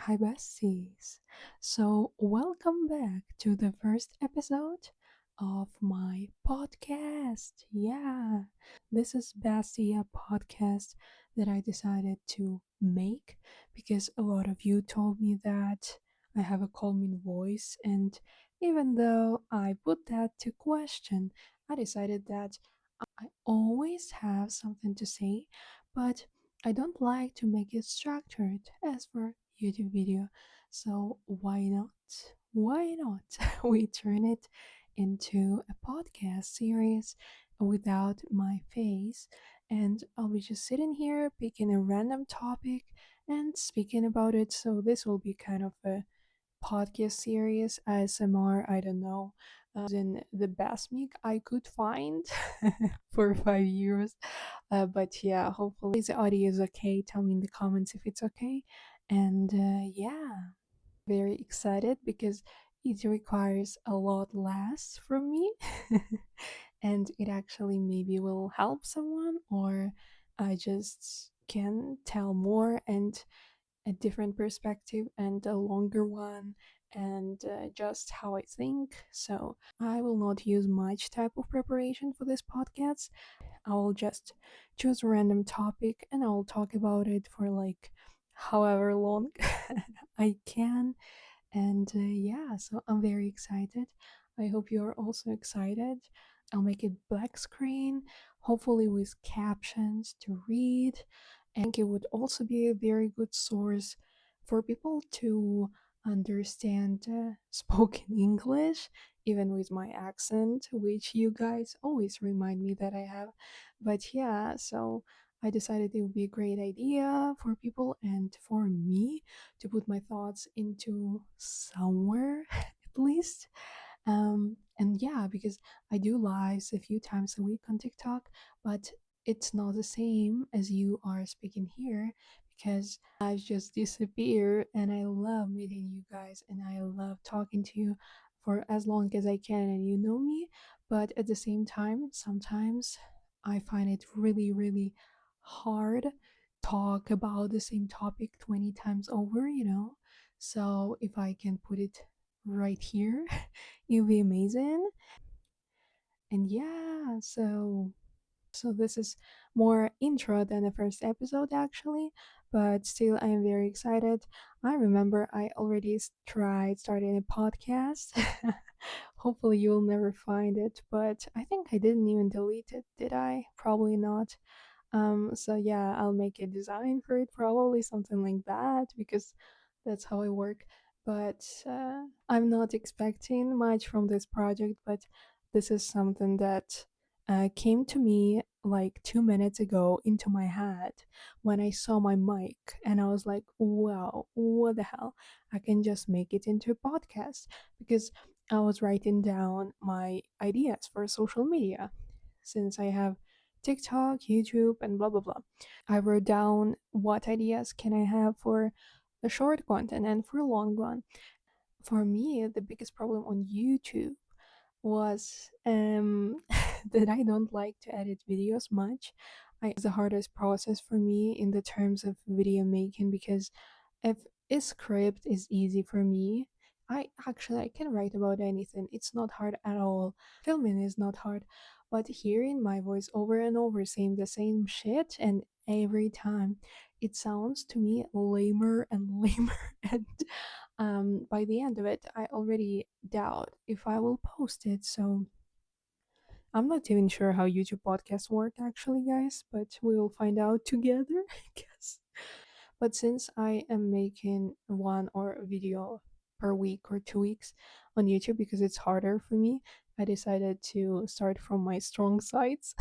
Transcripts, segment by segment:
Hi, Besties. So, welcome back to the first episode of my podcast. Yeah, this is Bestie, a podcast that I decided to make because a lot of you told me that I have a calming voice, and even though I put that to question, I decided that I always have something to say, but I don't like to make it structured as for YouTube video. So why not? Why not? We turn it into a podcast series without my face, and I'll be just sitting here picking a random topic and speaking about it. So this will be kind of a podcast series, ASMR, I don't know, in the best mic I could find for 5 years. But yeah, hopefully the audio is okay. Tell me in the comments if it's okay. And yeah, very excited because it requires a lot less from me. And it actually maybe will help someone, or I just can tell more and a different perspective and a longer one, and just how I think. So I will not use much type of preparation for this podcast. I will just choose a random topic and I'll talk about it for like however long I can. And yeah, so I'm very excited. I hope you're also excited. I'll make it black screen, hopefully with captions to read. And I think it would also be a very good source for people to understand spoken English, even with my accent, which you guys always remind me that I have. But yeah, so I decided it would be a great idea for people and for me to put my thoughts into somewhere at least. And yeah, because I do lives a few times a week on TikTok, but it's not the same as you are speaking here because I just disappear and I love meeting you guys and I love talking to you for as long as I can and you know me. But at the same time, sometimes I find it really, really hard talk about the same topic 20 times over. So if I can put it right here, it'll be amazing. And yeah, so this is more intro than the first episode actually, but still I am very excited. I remember I already tried starting a podcast. Hopefully you'll never find it, but I think I didn't even delete it, did I? Probably not. So yeah, I'll make a design for it, probably something like that, because that's how I work. But I'm not expecting much from this project, but this is something that came to me like 2 minutes ago into my head when I saw my mic, and I was like, wow, what the hell? I can just make it into a podcast because I was writing down my ideas for social media since I have TikTok, YouTube, and blah blah blah. I wrote down what ideas can I have for a short content and for a long one. For me, the biggest problem on YouTube was that I don't like to edit videos much. The hardest process for me in the terms of video making because if a script is easy for me, I can write about anything. It's not hard at all. Filming is not hard, but hearing my voice over and over saying the same shit and every time, it sounds to me lamer and lamer. And by the end of it, I already doubt if I will post it. So I'm not even sure how YouTube podcasts work actually, guys, but we will find out together, I guess. But since I am making one or a video per week or 2 weeks on YouTube because it's harder for me, I decided to start from my strong sides,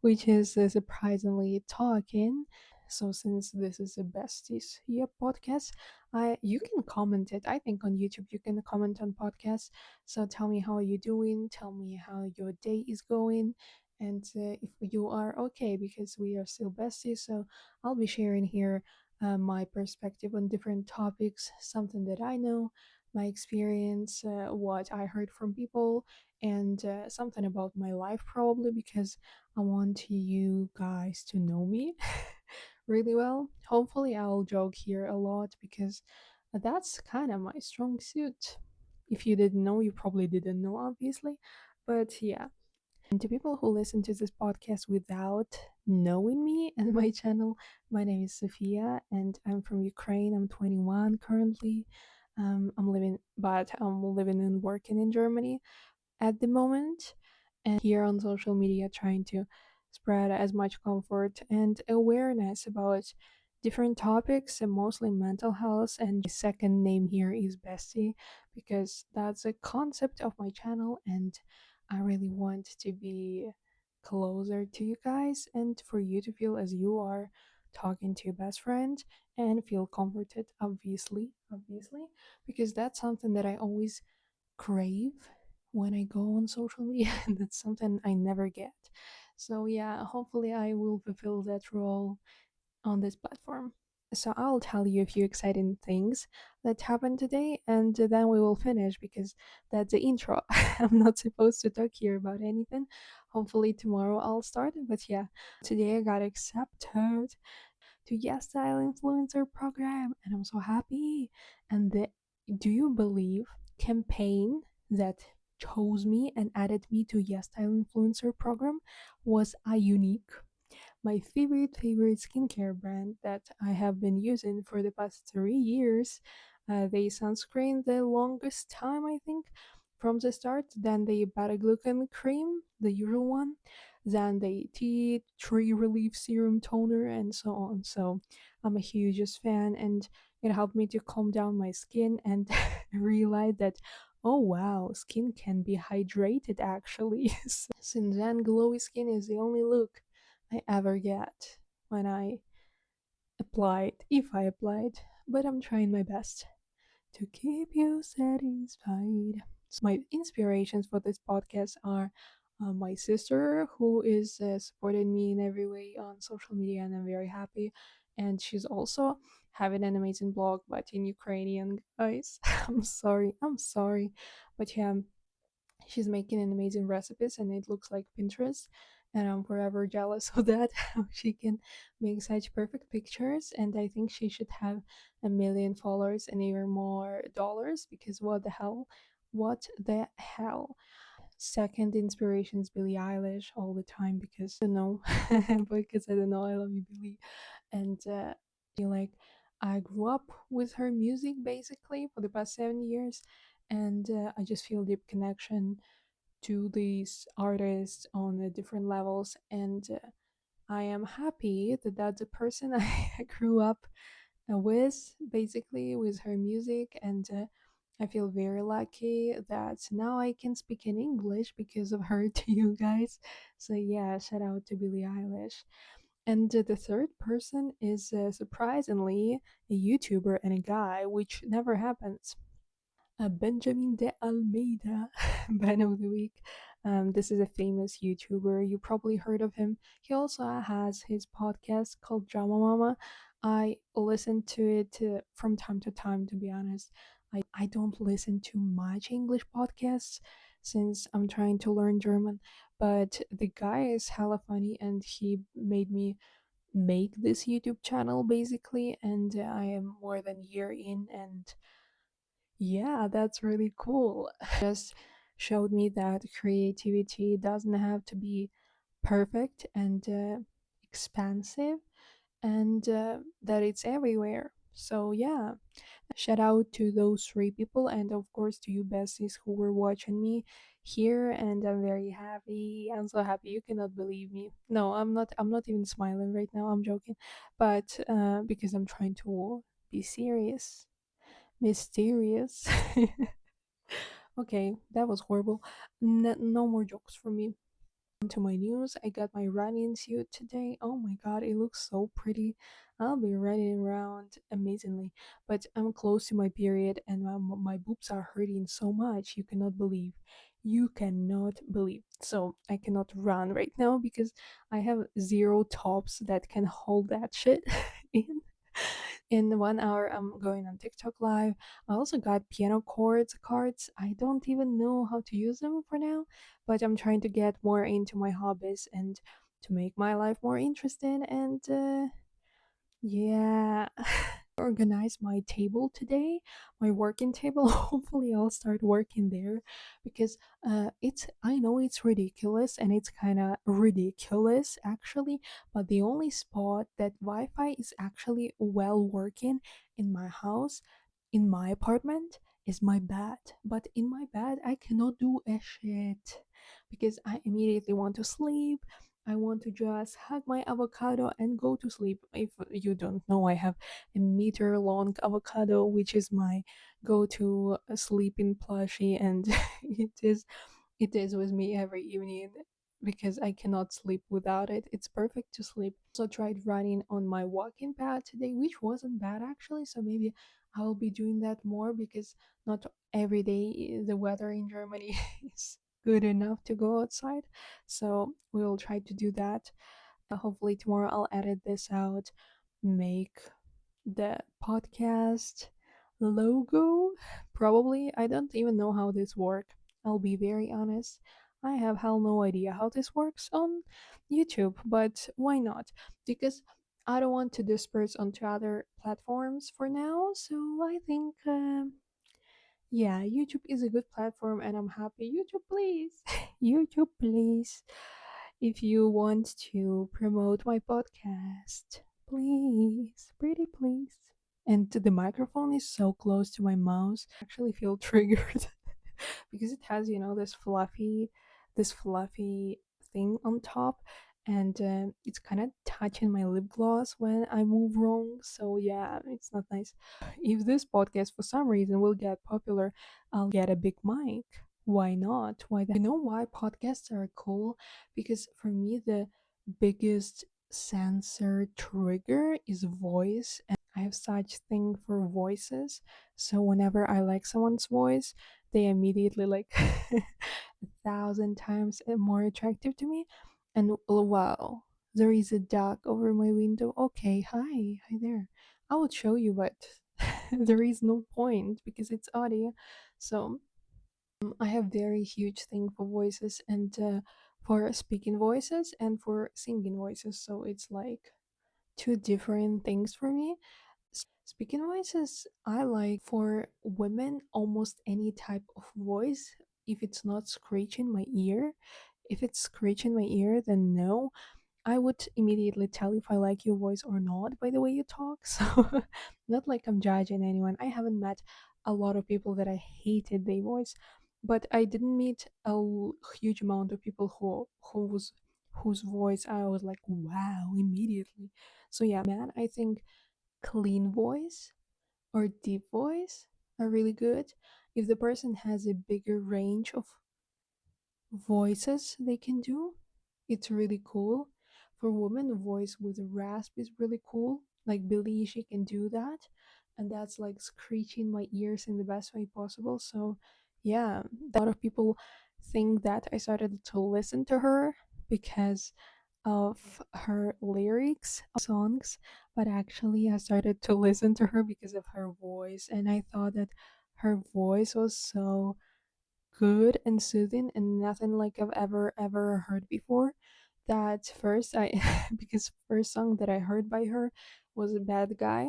which is surprisingly talking. So since this is a besties podcast, I you can comment it. I think on YouTube you can comment on podcasts. So tell me how are you doing. Tell me how your day is going, and if you are okay because we are still besties. So I'll be sharing here my perspective on different topics, something that I know, my experience, what I heard from people, and something about my life probably because I want you guys to know me really well. Hopefully, I'll joke here a lot because that's kind of my strong suit. If you didn't know, you probably didn't know, obviously. But yeah, and to people who listen to this podcast without knowing me and my channel, my name is Sophia and I'm from Ukraine. I'm 21 currently. I'm living and working in Germany at the moment, and here on social media trying to spread as much comfort and awareness about different topics and mostly mental health. And my second name here is Bestie because that's a concept of my channel, and I really want to be closer to you guys and for you to feel as you are talking to your best friend and feel comforted, obviously, because that's something that I always crave when I go on social media, and that's something I never get. So, yeah, hopefully, I will fulfill that role on this platform. So, I'll tell you a few exciting things that happened today, and then we will finish because that's the intro. I'm not supposed to talk here about anything. Hopefully, tomorrow I'll start, but yeah, today I got accepted to Yes Style Influencer program, and I'm so happy. And do you believe campaign that chose me and added me to Yes Style Influencer program was a unique, my favorite skincare brand that I have been using for the past 3 years. They sunscreen the longest time, I think, from the start. Then the beta glucan cream, the usual one. Then the tea tree relief serum toner, and so on. So I'm a hugest fan, and it helped me to calm down my skin and realize that, oh wow, skin can be hydrated actually. Since then, glowy skin is the only look I ever get when I if I applied, but I'm trying my best to keep you satisfied. So my inspirations for this podcast are my sister, who is supporting me in every way on social media, and I'm very happy. And she's also having an amazing blog, but in Ukrainian, guys. I'm sorry, but yeah, she's making an amazing recipes and it looks like Pinterest. And I'm forever jealous of that, how she can make such perfect pictures. And I think she should have 1 million followers and even more dollars because what the hell? What the hell? Second inspiration is Billie Eilish all the time because I don't know, because I don't know, I love you, Billie. And feel like I grew up with her music basically for the past 7 years, and I just feel deep connection to these artists on different levels, and I am happy that that's the person I grew up with, basically with her music, and I feel very lucky that now I can speak in English because of her to you guys. So yeah, shout out to Billie Eilish. And the third person is surprisingly a YouTuber and a guy, which never happens. Benjamin de Almeida, ban of the week. This is a famous YouTuber. You probably heard of him. He also has his podcast called Drama Mama. I listen to it from time to time, to be honest. I don't listen to much English podcasts since I'm trying to learn German, but the guy is hella funny and he made me make this YouTube channel basically, and I am more than a year in, and yeah, that's really cool. Just showed me that creativity doesn't have to be perfect and expansive, and that it's everywhere. So, yeah, shout out to those three people, and of course to you, besties, who were watching me here. And I'm very happy. I'm so happy. You cannot believe me. No, I'm not. I'm not even smiling right now. I'm joking, but because I'm trying to be serious, mysterious. Okay, that was horrible. No more jokes from me. On to my news. I got my running suit today. Oh my god, it looks so pretty. I'll be running around amazingly. But I'm close to my period and my boobs are hurting so much. You cannot believe. You cannot believe. So I cannot run right now because I have zero tops that can hold that shit in. In 1 hour, I'm going on TikTok live. I also got piano chords cards. I don't even know how to use them for now, but I'm trying to get more into my hobbies and to make my life more interesting. And Yeah. Organize my table today, my working table. Hopefully, I'll start working there because I know it's ridiculous and it's kind of ridiculous actually, but the only spot that Wi Fi is actually well working in my house, in my apartment, is my bed. But in my bed, I cannot do a shit because I immediately want to sleep. I want to just hug my avocado and go to sleep. If you don't know, I have a meter long avocado, which is my go to sleeping plushie, and it is with me every evening because I cannot sleep without it. It's perfect to sleep. Also tried running on my walking pad today, which wasn't bad actually. So maybe I will be doing that more because not every day the weather in Germany is good enough to go outside. So we'll try to do that. Hopefully tomorrow I'll edit this out, make the podcast logo. Probably. I don't even know how this works. I'll be very honest. I have hell no idea how this works on YouTube, but why not? Because I don't want to disperse onto other platforms for now, so I think yeah, YouTube is a good platform and I'm happy. YouTube, please. YouTube, please. If you want to promote my podcast, please. Pretty please. And the microphone is so close to my mouth. I actually feel triggered because it has, this fluffy thing on top, and it's kind of touching my lip gloss when I move wrong. So yeah, it's not nice. If this podcast for some reason will get popular, I'll get a big mic. Why not? Why the— You know why podcasts are cool? Because for me the biggest sensor trigger is voice, and I have such thing for voices. So whenever I like someone's voice, they immediately like a thousand times more attractive to me. And oh, wow, there is a duck over my window. Okay, hi there. I would show you, but there is no point because it's audio. So I have very huge thing for voices and for speaking voices and for singing voices. So it's like two different things for me. Speaking voices, I like for women almost any type of voice if it's not screeching my ear. If it's screeching my ear, then no. I would immediately tell if I like your voice or not by the way you talk. So, not like I'm judging anyone. I haven't met a lot of people that I hated their voice, but I didn't meet a huge amount of people whose voice I was like, wow, immediately. So yeah, man, I think clean voice or deep voice are really good. If the person has a bigger range of voices they can do, it's really cool. For women, a voice with a rasp is really cool. Like Billie, she can do that, and that's like screeching my ears in the best way possible. So, yeah, a lot of people think that I started to listen to her because of her lyrics of songs, but actually, I started to listen to her because of her voice, and I thought that her voice was so good and soothing and nothing like I've ever heard before. That first I because first song that I heard by her was a Bad Guy,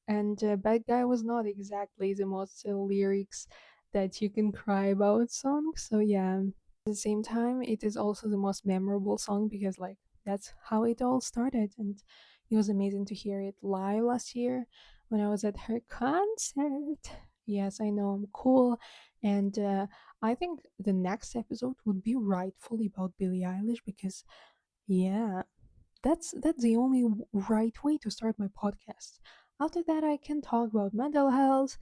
and Bad Guy was not exactly the most lyrics that you can cry about song. So yeah, at the same time, it is also the most memorable song because like that's how it all started, and it was amazing to hear it live last year when I was at her concert. Yes, I know I'm cool, and I think the next episode would be rightfully about Billie Eilish because yeah, that's the only right way to start my podcast. After that, I can talk about mental health,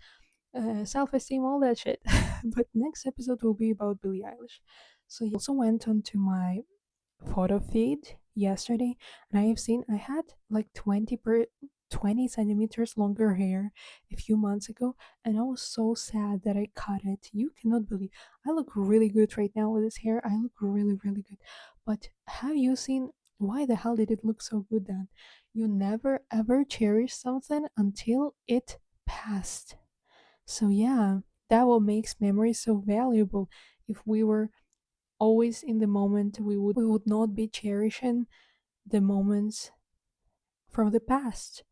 self-esteem, all that shit. But next episode will be about Billie Eilish. So he also went onto my photo feed yesterday, and I have seen I had like 20 centimeters longer hair a few months ago, and I was so sad that I cut it. You cannot believe I look really good right now with this hair. I look really, really good. But have you seen why the hell did it look so good then? You never ever cherish something until it passed. So yeah, that what makes memories so valuable. If we were always in the moment, we would not be cherishing the moments from the past.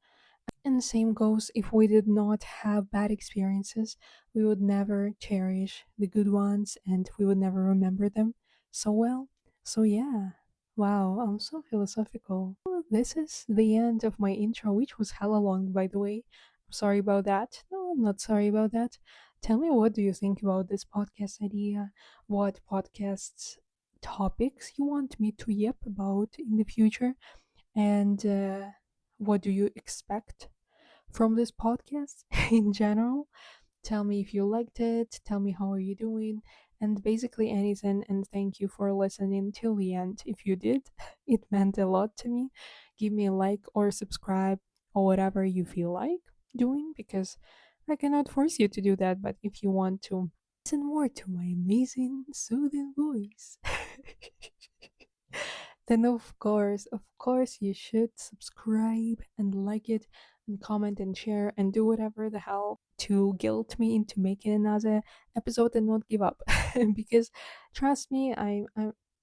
And same goes if we did not have bad experiences, we would never cherish the good ones and we would never remember them so well. So, yeah. Wow, I'm so philosophical. Well, this is the end of my intro, which was hella long, by the way. I'm sorry about that. No, I'm not sorry about that. Tell me, what do you think about this podcast idea? What podcasts topics you want me to yip about in the future? And what do you expect from this podcast in general? Tell me if you liked it, tell me how are you doing, and basically anything. And thank you for listening till the end. If you did, it meant a lot to me. Give me a like or subscribe or whatever you feel like doing, because I cannot force you to do that. But if you want to listen more to my amazing soothing voice, then of course, you should subscribe and like it and comment and share and do whatever the hell to guilt me into making another episode and not give up. Because trust me, I'm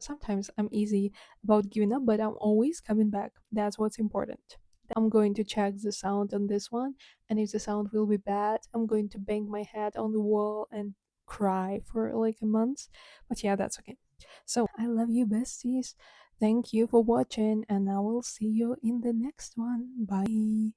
sometimes I'm easy about giving up, but I'm always coming back. That's what's important. I'm going to check the sound on this one, and if the sound will be bad, I'm going to bang my head on the wall and cry for like a month. But yeah, that's okay. So I love you, besties. Thank you for watching, and I will see you in the next one. Bye.